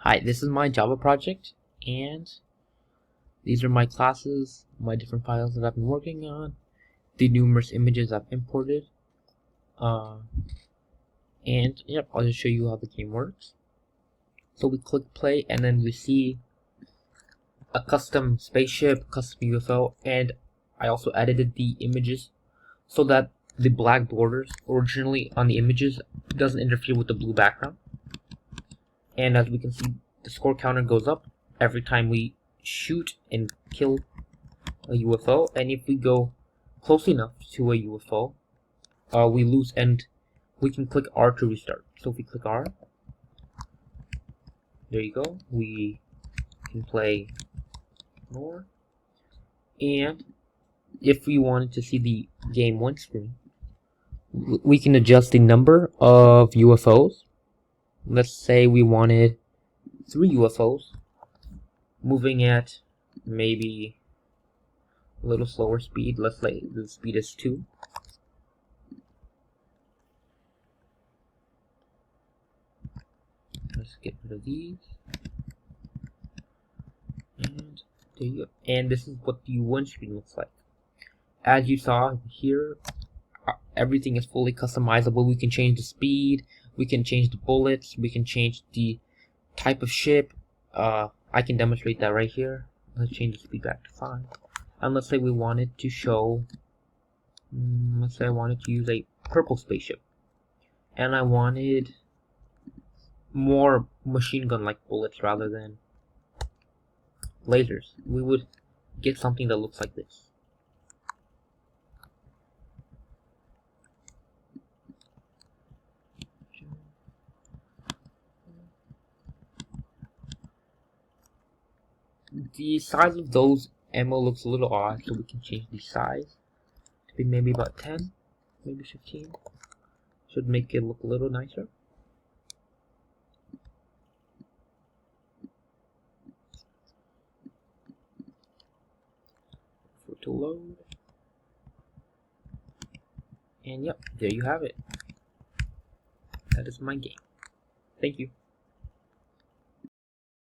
Hi, this is my Java project, and these are my classes, my different files that I've been working on, the numerous images I've imported, and yep, I'll just show you how the game works. So we click play, and then we see a custom spaceship, custom UFO, and I also edited the images so that the black borders originally on the images doesn't interfere with the blue background. And as we can see, the score counter goes up every time we shoot and kill a UFO, and if we go close enough to a UFO, we lose, and we can click R to restart. So if we click R, there you go, we can play more. And if we wanted to see the game one screen, we can adjust the number of UFOs. Let's say we wanted 3 UFOs moving at maybe a little slower speed. Let's say the speed is 2. Let's get rid of these. And there you go. And this is what the one screen looks like. As you saw here, everything is fully customizable. We can change the speed, we can change the bullets, we can change the type of ship. I can demonstrate that right here. Let's change the speed back to 5. And let's say we wanted to show, let's say I wanted to use a purple spaceship, and I wanted more machine gun like bullets rather than lasers. We would get something that looks like this. The size of those ammo looks a little odd, so we can change the size to be maybe about 10, maybe 15. Should make it look a little nicer. For it to load. And yep, there you have it. That is my game. Thank you.